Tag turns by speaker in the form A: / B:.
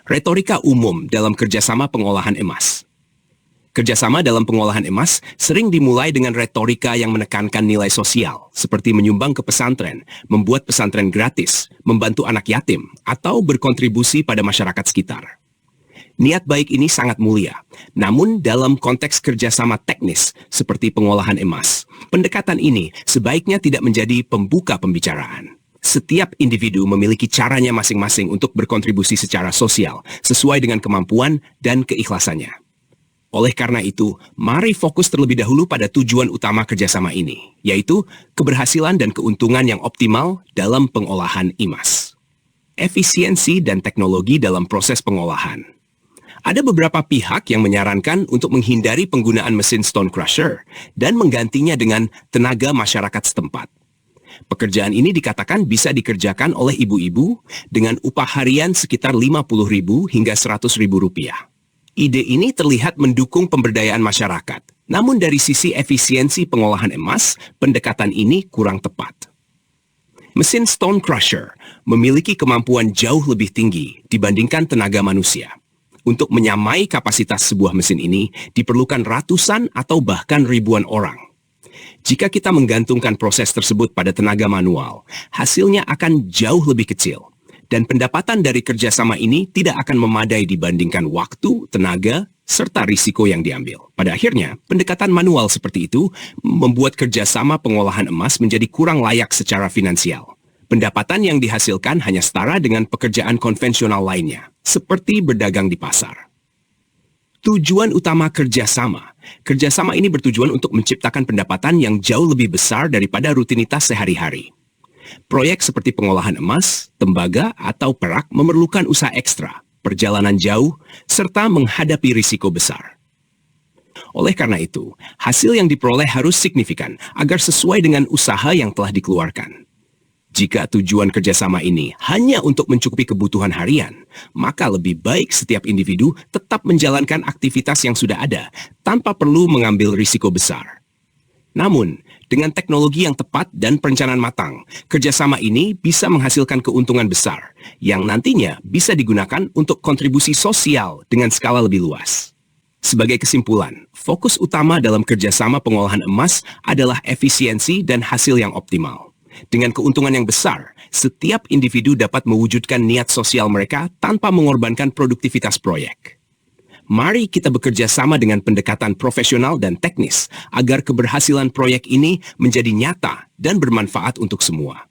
A: Retorika umum dalam kerjasama pengolahan emas. Kerjasama dalam pengolahan emas sering dimulai dengan retorika yang menekankan nilai sosial, seperti menyumbang ke pesantren, membuat pesantren gratis, membantu anak yatim, atau berkontribusi pada masyarakat sekitar. Niat baik ini sangat mulia, namun dalam konteks kerjasama teknis seperti pengolahan emas, pendekatan ini sebaiknya tidak menjadi pembuka pembicaraan. Setiap individu memiliki caranya masing-masing untuk berkontribusi secara sosial, sesuai dengan kemampuan dan keikhlasannya. Oleh karena itu, mari fokus terlebih dahulu pada tujuan utama kerjasama ini, yaitu keberhasilan dan keuntungan yang optimal dalam pengolahan emas. Efisiensi dan teknologi dalam proses pengolahan. Ada beberapa pihak yang menyarankan untuk menghindari penggunaan mesin stone crusher dan menggantinya dengan tenaga masyarakat setempat. Pekerjaan ini dikatakan bisa dikerjakan oleh ibu-ibu dengan upah harian sekitar Rp50.000 hingga Rp100.000. Ide ini terlihat mendukung pemberdayaan masyarakat. Namun dari sisi efisiensi pengolahan emas, pendekatan ini kurang tepat. Mesin stone crusher memiliki kemampuan jauh lebih tinggi dibandingkan tenaga manusia. Untuk menyamai kapasitas sebuah mesin ini, diperlukan ratusan atau bahkan ribuan orang. Jika kita menggantungkan proses tersebut pada tenaga manual, hasilnya akan jauh lebih kecil. Dan pendapatan dari kerjasama ini tidak akan memadai dibandingkan waktu, tenaga, serta risiko yang diambil. Pada akhirnya, pendekatan manual seperti itu membuat kerjasama pengolahan emas menjadi kurang layak secara finansial. Pendapatan yang dihasilkan hanya setara dengan pekerjaan konvensional lainnya, seperti berdagang di pasar. Tujuan utama kerjasama. Kerjasama ini bertujuan untuk menciptakan pendapatan yang jauh lebih besar daripada rutinitas sehari-hari. Proyek seperti pengolahan emas, tembaga, atau perak memerlukan usaha ekstra, perjalanan jauh, serta menghadapi risiko besar. Oleh karena itu, hasil yang diperoleh harus signifikan agar sesuai dengan usaha yang telah dikeluarkan. Jika tujuan kerjasama ini hanya untuk mencukupi kebutuhan harian, maka lebih baik setiap individu tetap menjalankan aktivitas yang sudah ada tanpa perlu mengambil risiko besar. Namun, dengan teknologi yang tepat dan perencanaan matang, kerjasama ini bisa menghasilkan keuntungan besar yang nantinya bisa digunakan untuk kontribusi sosial dengan skala lebih luas. Sebagai kesimpulan, fokus utama dalam kerjasama pengolahan emas adalah efisiensi dan hasil yang optimal. Dengan keuntungan yang besar, setiap individu dapat mewujudkan niat sosial mereka tanpa mengorbankan produktivitas proyek. Mari kita bekerja sama dengan pendekatan profesional dan teknis agar keberhasilan proyek ini menjadi nyata dan bermanfaat untuk semua.